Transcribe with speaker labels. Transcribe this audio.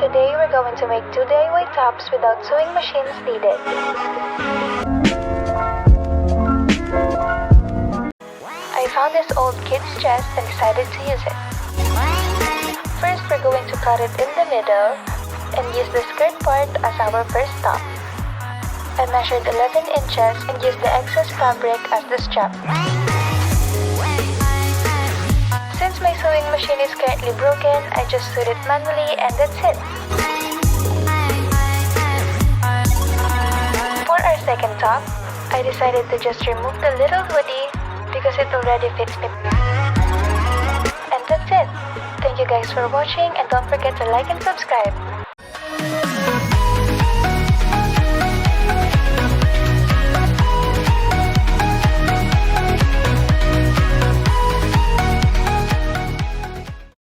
Speaker 1: Today we're going to make 2 DIY tops without sewing machines needed. I found this old kid's chest and decided to use it. First, we're going to cut it in the middle and use the skirt part as our first top. I measured 11 inches and used the excess fabric as the strap. Since my sewing machine is currently broken, I just sewed it manually and that's it. For our second top, I decided to just remove the little hoodie because it already fits me. And that's it. Thank you guys for watching and don't forget to like and subscribe.